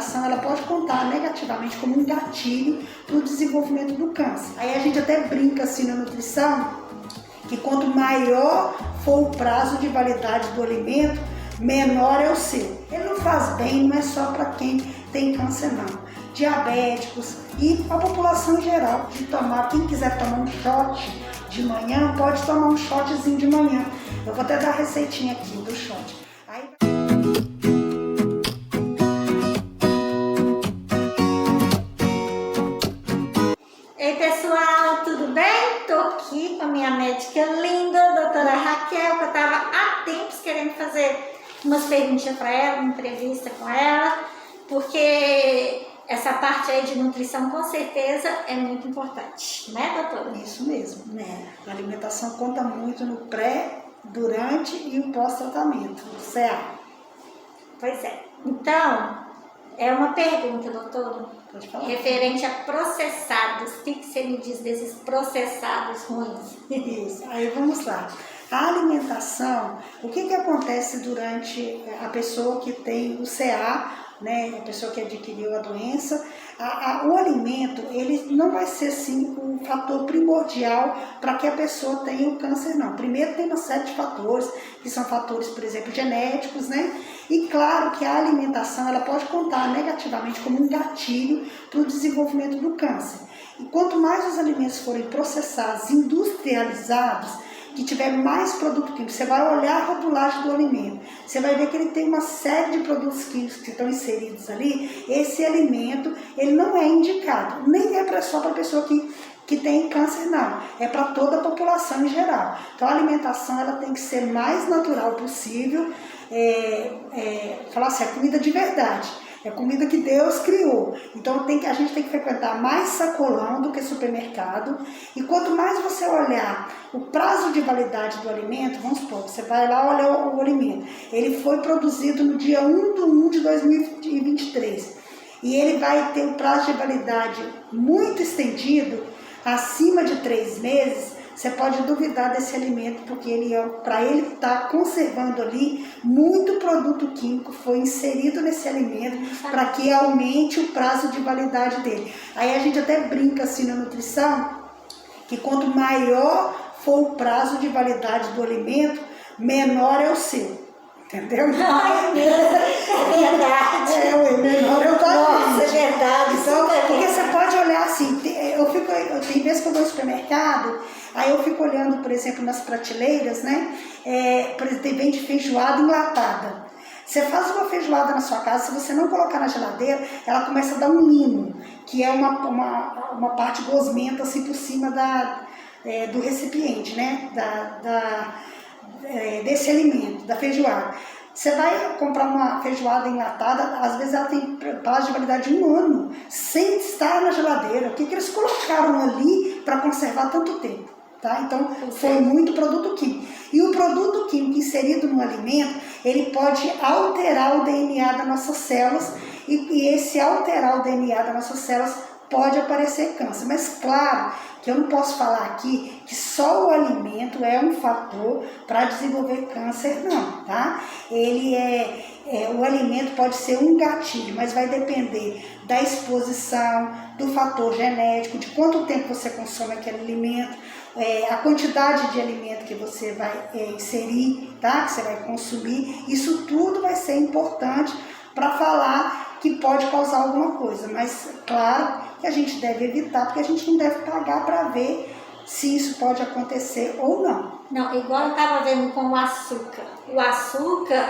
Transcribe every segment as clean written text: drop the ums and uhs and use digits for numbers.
alimentação ela pode contar negativamente como um gatilho para o desenvolvimento do câncer. Aí a gente até brinca assim na nutrição, que quanto maior for o prazo de validade do alimento, menor é o seu. Ele não faz bem, não é só para quem tem câncer não. Diabéticos e a população em geral, de tomar, quem quiser tomar um shot de manhã, pode tomar um shotzinho de manhã. Eu vou até dar a receitinha aqui do shot. Aí... Ei pessoal, tudo bem? Tô aqui com a minha médica linda, a doutora Raquel, que eu tava há tempos querendo fazer umas perguntinhas para ela, uma entrevista com ela, porque essa parte aí de nutrição com certeza é muito importante, né, doutora? Isso mesmo, né? A alimentação conta muito no pré, durante e o pós-tratamento, certo? Pois é. Então, é uma pergunta, doutora, Pode falar. referente a processados. O que você me diz desses processados ruins? Isso, aí vamos lá. A alimentação, o que acontece durante a pessoa que tem o CA, né, a pessoa que adquiriu a doença, o alimento, ele não vai ser assim o fator primordial para que a pessoa tenha o câncer, não. Primeiro tem uma série de fatores, que são fatores, por exemplo, genéticos, né? E claro que a alimentação, ela pode contar negativamente como um gatilho para o desenvolvimento do câncer. E quanto mais os alimentos forem processados, industrializados, que tiver mais produto químico, você vai olhar a rotulagem do alimento, você vai ver que ele tem uma série de produtos químicos que estão inseridos ali. Esse alimento, ele não é indicado, nem é só para a pessoa que tem câncer, não, é para toda a população em geral. Então a alimentação, ela tem que ser mais natural possível, falar assim, é comida de verdade. É comida que Deus criou. Então a gente tem que frequentar mais sacolão do que supermercado. E quanto mais você olhar o prazo de validade do alimento, vamos supor, você vai lá olhar o alimento. Ele foi produzido no dia 1/1 de 2023. E ele vai ter um prazo de validade muito estendido, acima de 3 meses. Você pode duvidar desse alimento, porque para ele estar conservando ali, muito produto químico foi inserido nesse alimento para que aumente o prazo de validade dele. Aí a gente até brinca assim na nutrição, que quanto maior for o prazo de validade do alimento, menor é o seu. Entendeu? Ai, é verdade. Menor é o da Nossa, é verdade. Então, porque você pode olhar assim, tem vezes que eu vou no supermercado, aí eu fico olhando, por exemplo, nas prateleiras, né? Por exemplo, vende feijoada enlatada. Você faz uma feijoada na sua casa, se você não colocar na geladeira, ela começa a dar um limo, que é uma parte gosmenta assim por cima do recipiente, né? Desse alimento, da feijoada. Você vai comprar uma feijoada enlatada, às vezes ela tem prazo de validade de 1 ano, sem estar na geladeira. O que eles colocaram ali para conservar tanto tempo? Tá? Então, foi muito produto químico. E o produto químico inserido no alimento, ele pode alterar o DNA das nossas células, e esse alterar o DNA das nossas células pode aparecer câncer. Mas claro que eu não posso falar aqui que só o alimento é um fator para desenvolver câncer, não, tá? O alimento pode ser um gatilho, mas vai depender da exposição, do fator genético, de quanto tempo você consome aquele alimento, a quantidade de alimento que você vai inserir, tá? Que você vai consumir. Isso tudo vai ser importante para falar que pode causar alguma coisa, mas claro que a gente deve evitar, porque a gente não deve pagar para ver se isso pode acontecer ou não. Não, igual eu estava vendo com o açúcar. O açúcar,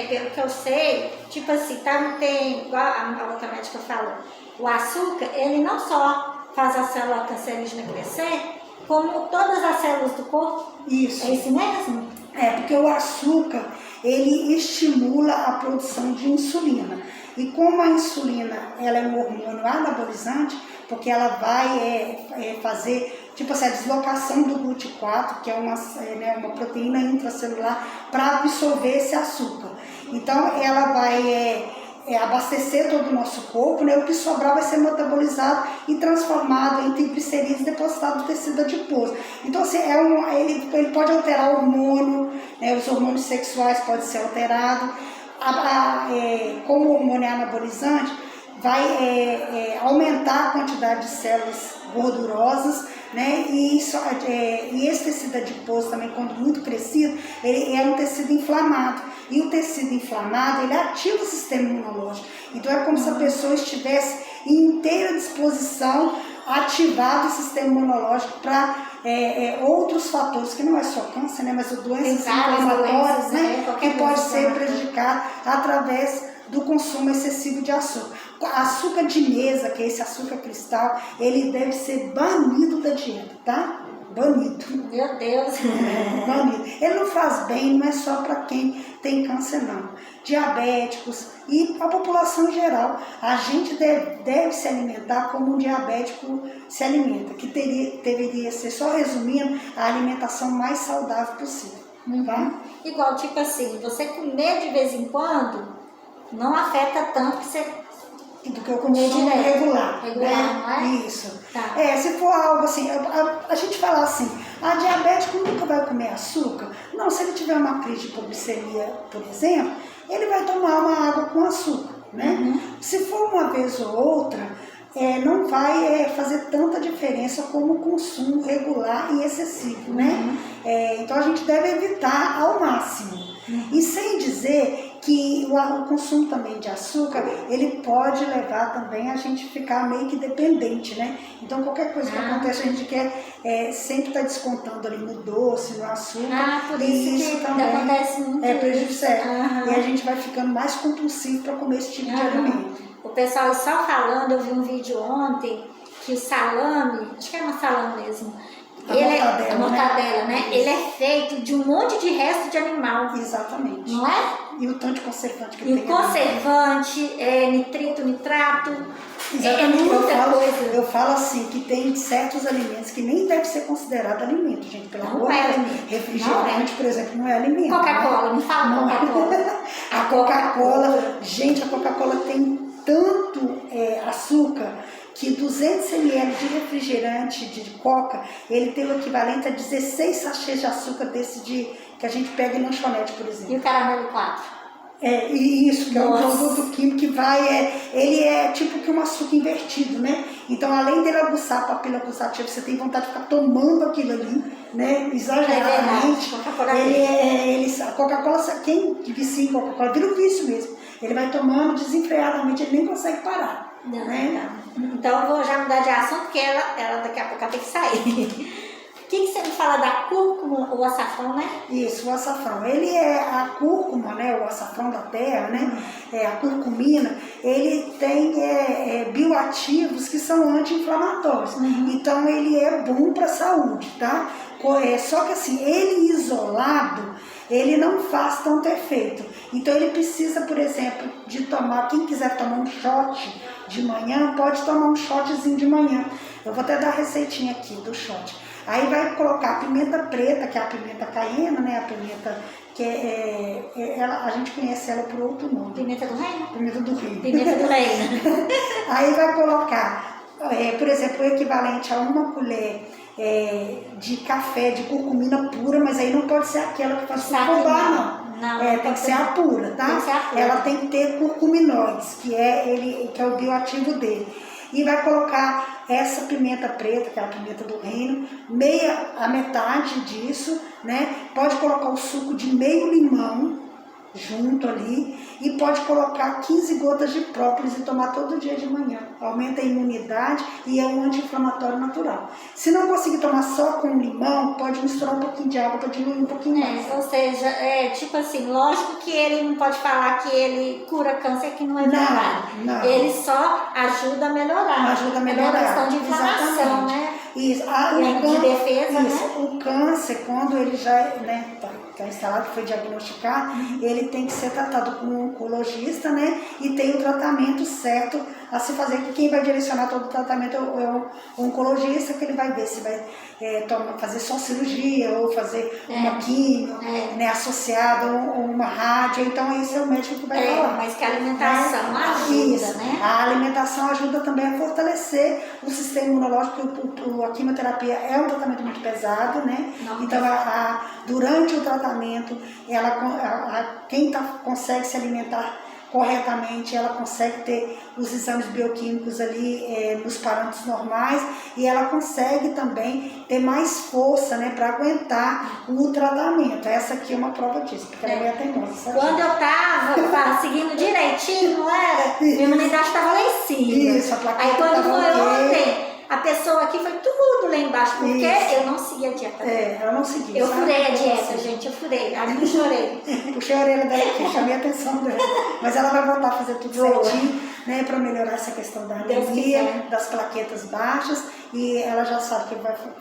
pelo que eu sei, tipo assim, tem, igual a outra médica falou, o açúcar, ele não só faz a célula cancerígena crescer, como todas as células do corpo. Isso. É isso mesmo? Porque o açúcar, ele estimula a produção de insulina. E como a insulina, ela é um hormônio anabolizante, porque ela vai fazer, tipo assim, a deslocação do GLUT4, que é uma proteína intracelular, para absorver esse açúcar. Então, ela vai abastecer todo o nosso corpo, né? O que sobrar vai ser metabolizado e transformado em triglicerídeos depositado no tecido adiposo. Então, assim, ele pode alterar o hormônio, né? Os hormônios sexuais podem ser alterados. Como o hormônio é anabolizante, vai aumentar a quantidade de células gordurosas, né? E esse tecido adiposo também, quando muito crescido, ele é um tecido inflamado. E o tecido inflamado, ele ativa o sistema imunológico. Então é como se a pessoa estivesse em inteira disposição, ativado o sistema imunológico para outros fatores, que não é só câncer, né? Mas doenças inflamatórias, né? Que pode ser prejudicado através do consumo excessivo de açúcar. Açúcar de mesa, que é esse açúcar cristal, ele deve ser banido da dieta, tá? Banido. Meu Deus. Banido. Ele não faz bem, não é só para quem tem câncer, não. Diabéticos e a população em geral. A gente deve se alimentar como um diabético se alimenta, que deveria ser, só resumindo, a alimentação mais saudável possível. Tá? Igual, tipo assim, você comer de vez em quando não afeta tanto que você... Do que eu consumo regular, né? Não é? Isso. Tá. Se for algo assim, a gente fala assim, diabético nunca vai comer açúcar. Não, se ele tiver uma crise de hipoglicemia, por exemplo, ele vai tomar uma água com açúcar, né? Se for uma vez ou outra, não vai fazer tanta diferença como o consumo regular e excessivo, né? Então a gente deve evitar ao máximo. E sem dizer que o consumo também de açúcar, ele pode levar também a gente ficar meio que dependente, né? Então qualquer coisa que acontece, a gente quer sempre estar descontando ali no doce, no açúcar. Por e isso que também acontece muito é prejudicial. isso. E a gente vai ficando mais compulsivo para comer esse tipo de alimento. O pessoal só falando, eu vi um vídeo ontem, que o salame, acho que é uma salame mesmo, a mortadela, né? Ele é feito de um monte de resto de animal. Exatamente. Não é? E o tanto de conservante que E tem. O conservante, nitrito, nitrato, exatamente. muita coisa. Eu falo assim, que tem certos alimentos que nem deve ser considerado alimento, gente. Pelo amor de Deus. Refrigerante, por exemplo, não é alimento. Coca-Cola, me fala Coca-Cola. A Coca-Cola, gente, a Coca-Cola tem tanto açúcar que 200 ml de refrigerante de coca, ele tem o equivalente a 16 sachês de açúcar desse que a gente pega em lanchonete, por exemplo. E o caramelo 4? E isso, que é um produto químico que ele é tipo que um açúcar invertido, né? Então, além dele aguçar a papila gustativa, você tem vontade de ficar tomando aquilo ali, né? Exageradamente. A Coca-Cola, quem vicia em Coca-Cola, vira um vício mesmo. Ele vai tomando desenfreadamente, ele nem consegue parar. Não, né? Então eu vou já mudar de assunto, porque ela daqui a pouco ela tem que sair. O que você me fala da cúrcuma, o açafrão, né? Isso, o açafrão. Ele é a cúrcuma, né? O açafrão da terra, né? A curcumina, ele tem bioativos que são anti-inflamatórios. Então ele é bom para a saúde, tá? Só que assim, ele isolado, ele não faz tanto efeito. Então ele precisa, por exemplo, de tomar, quem quiser tomar um shot de manhã, pode tomar um shotzinho de manhã. Eu vou até dar a receitinha aqui do shot. Aí vai colocar a pimenta preta, que é a pimenta caiena, né? A pimenta que a gente conhece ela por outro nome. Pimenta do reino? Pimenta do reino. Pimenta do reino. Aí vai colocar, por exemplo, o equivalente a uma colher de café de curcumina pura, mas aí não pode ser aquela que faz fubá, não. Tem que ser a pura, tá? Ela tem que ter curcuminoides, que é o bioativo dele. E vai colocar essa pimenta preta, que é a pimenta do reino, a metade disso, né? Pode colocar o suco de meio limão junto ali e pode colocar 15 gotas de própolis e tomar todo dia de manhã. Aumenta a imunidade e é um anti-inflamatório natural. Se não conseguir tomar só com limão, pode misturar um pouquinho de água para diminuir um pouquinho mais. Ou seja, tipo assim, lógico que ele não pode falar que ele cura câncer, que não é verdade. Não. Ele só ajuda a melhorar. Ajuda a melhorar. É uma questão de inflamação, exatamente, né? Isso. De defesa, isso. né? O câncer, quando ele já tá instalado, foi diagnosticado, ele tem que ser tratado com um oncologista, né? E tem o tratamento certo a se fazer, que quem vai direcionar todo o tratamento é o oncologista, que ele vai ver se vai fazer só cirurgia ou fazer uma quimio, né, associada ou uma rádio. Então esse é o médico que vai falar. Mas que a alimentação ajuda, né? A alimentação ajuda também a fortalecer o sistema imunológico, porque a quimioterapia é um tratamento muito pesado, né? Então durante o tratamento, quem consegue se alimentar corretamente, ela consegue ter os exames bioquímicos ali nos parâmetros normais e ela consegue também ter mais força, né, para aguentar o tratamento. Essa aqui é uma prova disso, porque ela é meio teimosa, sabe? Quando eu tava seguindo direitinho, não era? Minha imunidade estava lá em cima. Isso, a plaqueta aí quando tava foi ok. ontem, a pessoa aqui foi tudo lá embaixo, porque Isso. eu não segui a dieta. Ela não seguiu. Eu sabe? furei a dieta, gente, eu furei. Aí eu chorei. Puxei a orelha dela aqui, chamei a atenção dela. Mas ela vai voltar a fazer tudo Boa. certinho, né, para melhorar essa questão da Deus anemia, quiser. das plaquetas baixas. E ela já sabe o que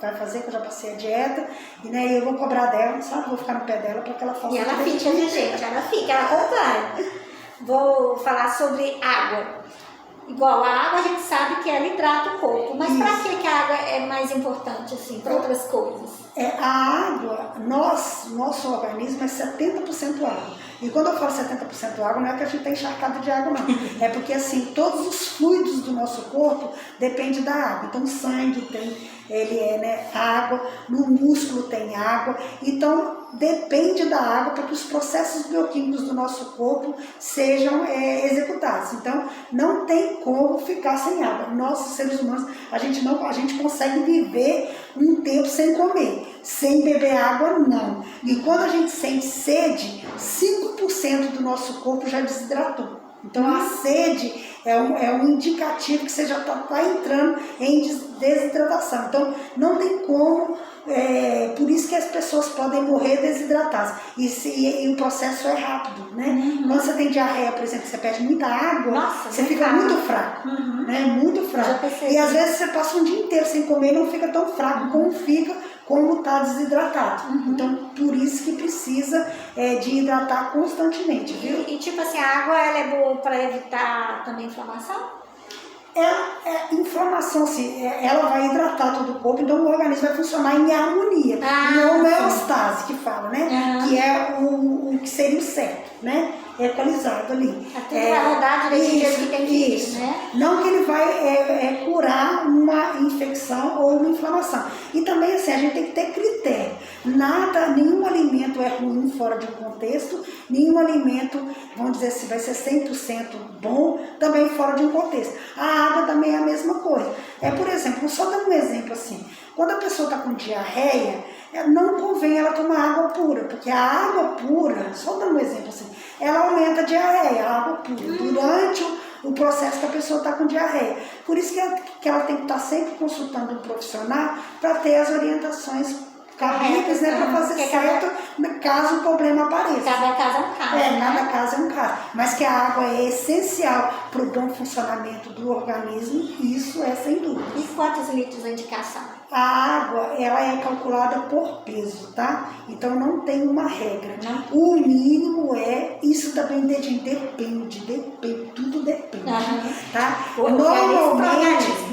vai fazer, que eu já passei a dieta. E né, eu vou cobrar dela, sabe? Vou ficar no pé dela para que ela faça E ela tudo fica, direitinho. viu, gente? Ela fica, ela acompanha. Vou falar sobre água. Igual a água, a gente sabe que ela hidrata o corpo. Mas para que a água é mais importante, assim, para outras coisas? A água, nosso organismo é 70% água. E quando eu falo 70% água, não é que a gente está encharcado de água, não. É porque, assim, todos os fluidos do nosso corpo dependem da água. Então, o sangue né, água, no músculo tem água. Então, depende da água para que os processos bioquímicos do nosso corpo sejam executados. Então, não tem como ficar sem água. Nós, seres humanos, a gente consegue viver um tempo sem comer. Sem beber água, não. E quando a gente sente sede, 5% do nosso corpo já desidratou. Então, a sede é um indicativo que você já está entrando em desidratação. Então, não tem como, por isso que as pessoas podem morrer desidratadas. E o processo é rápido, né? Quando você tem diarreia, por exemplo, você perde muita água, Nossa, você fica muito fraco, né? Muito fraco. E às vezes você passa um dia inteiro sem comer e não fica tão fraco como fica como está desidratado. Então, por isso que precisa de hidratar constantemente, viu? E tipo assim, a água ela é boa para evitar também inflamação? Inflamação, assim, ela vai hidratar todo o corpo, então o organismo vai funcionar em harmonia, em homeostase, que fala, né? Que é o que seria o certo, né? Equalizado ali. Tudo vai rodar direitinho que tem que ir, né? Não que ele vai curar uma infecção ou uma inflamação. E também, assim, a gente tem que ter critério. Nenhum alimento é ruim fora de um contexto, nenhum alimento, vamos dizer assim, vai ser 100% bom também fora de um contexto. A água também é a mesma coisa. Por exemplo, só dando um exemplo assim, quando a pessoa está com diarreia, não convém ela tomar água pura, porque a água pura, só dando um exemplo assim, ela aumenta a diarreia, a água pura, durante o processo que a pessoa está com diarreia. Por isso que ela tem que estar sempre consultando um profissional para ter as orientações cabíveis, né, para fazer certo caso o problema apareça. Cada caso é um caso. Cada caso é um caso. Mas que a água é essencial para o bom funcionamento do organismo, isso é sem dúvida. E quantos litros a indicação? A água, ela é calculada por peso, tá? Então não tem uma regra. O mínimo isso também depende, tudo depende, tá?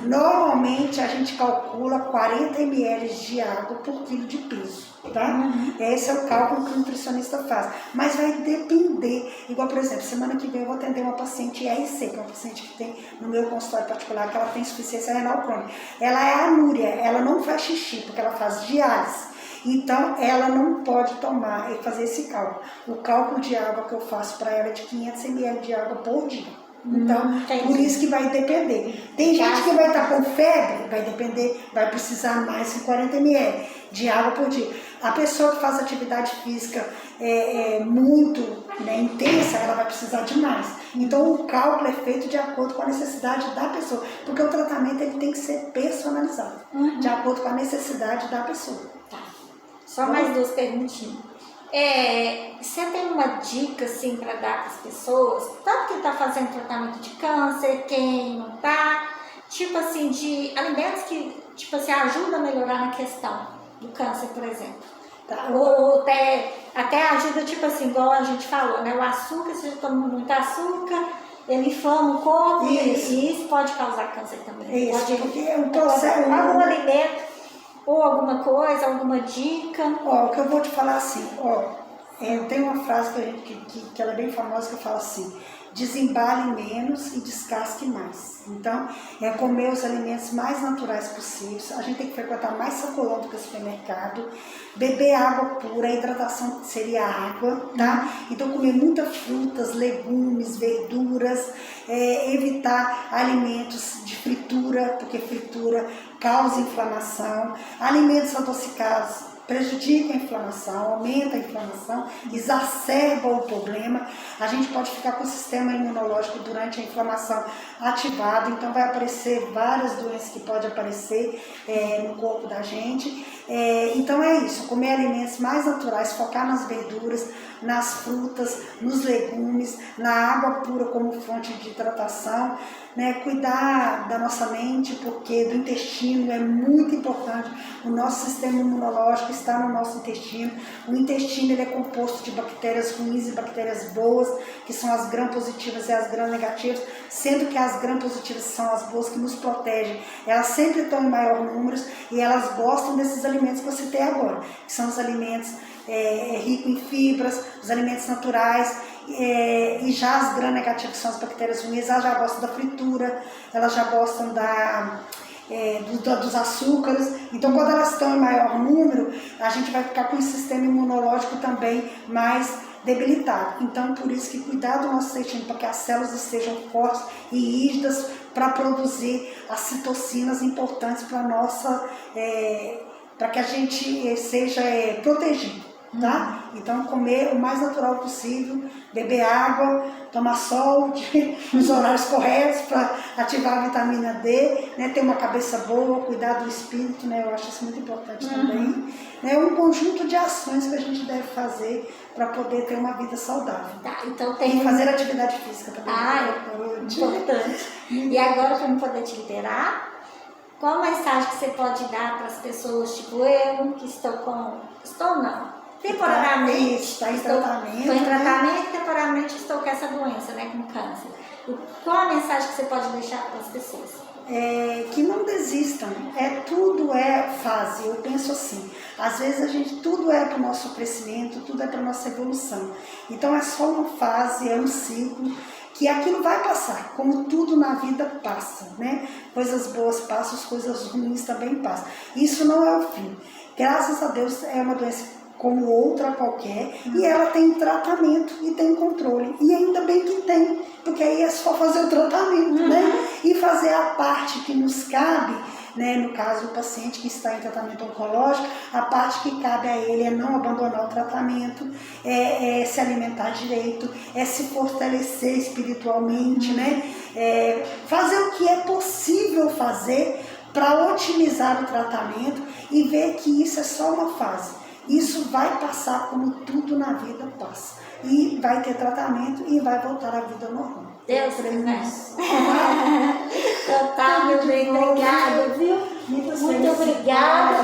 Normalmente a gente calcula 40 ml de água por quilo de peso, tá? Esse é o cálculo que o nutricionista faz. Mas vai depender. Igual, por exemplo, semana que vem eu vou atender uma paciente IRC, que é uma paciente que tem no meu consultório particular, que ela tem insuficiência renal crônica. Ela é anúria, ela não faz xixi, porque ela faz diálise. Então, ela não pode tomar e fazer esse cálculo. O cálculo de água que eu faço para ela é de 500 ml de água por dia. Então, por isso que vai depender. Tem gente que vai estar com febre, vai depender, vai precisar mais de 40 ml de água por dia. A pessoa que faz atividade física muito intensa, ela vai precisar de mais. Então, o cálculo é feito de acordo com a necessidade da pessoa, porque o tratamento ele tem que ser personalizado, de acordo com a necessidade da pessoa. Tá. Só mais duas perguntinhas. Você tem uma dica assim para dar para as pessoas, tanto que está fazendo tratamento de câncer, quem não está, tipo assim, de alimentos que tipo assim, ajudam a melhorar na questão do câncer, por exemplo? Tá. Ou até ajuda, tipo assim, igual a gente falou, né? O açúcar, se a gente toma muito açúcar, ele inflama o corpo e isso pode causar câncer também. Isso, pode, porque o processo... algum alimento ou alguma coisa, alguma dica? O que eu vou te falar assim, tem uma frase que ela é bem famosa que fala assim, desembale menos e descasque mais. Então, é comer os alimentos mais naturais possíveis. A gente tem que frequentar mais sacolão do que supermercado. Beber água pura, a hidratação seria água, tá? Então, comer muitas frutas, legumes, verduras, evitar alimentos de fritura, porque fritura causa inflamação. Alimentos adocicados prejudica a inflamação, aumenta a inflamação, exacerba o problema. A gente pode ficar com o sistema imunológico durante a inflamação ativado, então vai aparecer várias doenças que podem aparecer no corpo da gente. Então é isso, comer alimentos mais naturais, focar nas verduras, nas frutas, nos legumes, na água pura como fonte de hidratação, né? Cuidar da nossa mente, porque do intestino é muito importante. O nosso sistema imunológico está no nosso intestino. O intestino ele é composto de bactérias ruins e bactérias boas, que são as gram-positivas e as gram-negativas, sendo que as gram-positivas são as boas que nos protegem. Elas sempre estão em maior número e elas gostam desses alimentos que eu citei agora, que são os alimentos ricos em fibras, os alimentos naturais, e já as gram-negativas, que são as bactérias ruins, elas já gostam da fritura, elas já gostam dos açúcares. Então, quando elas estão em maior número, a gente vai ficar com o sistema imunológico também mais debilitado. Então, por isso que cuidar do nosso intestino, para que as células estejam fortes e rígidas para produzir as citocinas importantes para nossa, para que a gente seja protegido. Tá? Então, comer o mais natural possível, beber água, tomar sol nos horários corretos para ativar a vitamina D, né? Ter uma cabeça boa, cuidar do espírito, né? Eu acho isso muito importante também. É um conjunto de ações que a gente deve fazer para poder ter uma vida saudável. Tá, então tem... E fazer atividade física também. É importante. E agora, para eu poder te liberar, qual mensagem que você pode dar para as pessoas, tipo eu, que temporariamente está em tratamento. Estou em tratamento, temporariamente estou com essa doença, né, com câncer. Qual a mensagem que você pode deixar para as pessoas? Que não desistam, tudo é fase. Eu penso assim, às vezes tudo é para o nosso crescimento, tudo é para a nossa evolução. Então é só uma fase, é um ciclo, que aquilo vai passar, como tudo na vida passa, né? Coisas boas passam, as coisas ruins também passam. Isso não é o fim. Graças a Deus é uma doença como outra qualquer, e ela tem tratamento e tem controle. E ainda bem que tem, porque aí é só fazer o tratamento, né? E fazer a parte que nos cabe, né? No caso, o paciente que está em tratamento oncológico, a parte que cabe a ele é não abandonar o tratamento, é se alimentar direito, é se fortalecer espiritualmente, né? Fazer o que é possível fazer para otimizar o tratamento e ver que isso é só uma fase. Isso vai passar como tudo na vida passa. E vai ter tratamento e vai voltar à vida normal. Deus quiser. Então tá, meu bem, obrigada, viu? Muito obrigada.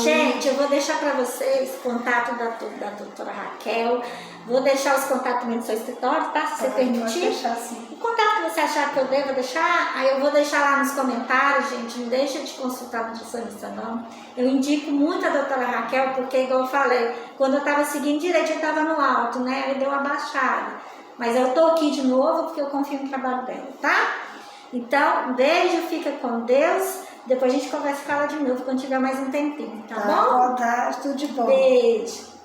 Gente, eu vou deixar para vocês o contato da doutora Raquel. Vou deixar os contatos também do seu escritório, tá? Se você permitir. Pode deixar, sim. O contato que você achar que eu devo deixar, aí eu vou deixar lá nos comentários, gente. Não deixa de consultar a nutricionista, não. Eu indico muito a doutora Raquel, porque, igual eu falei, quando eu estava seguindo direito, eu estava no alto, né? Aí deu uma baixada. Mas eu tô aqui de novo porque eu confio no trabalho dela, tá? Então, um beijo, fica com Deus. Depois a gente conversa com ela de novo quando tiver mais um tempinho, tá bom? Boa tarde, tudo de bom. Beijo.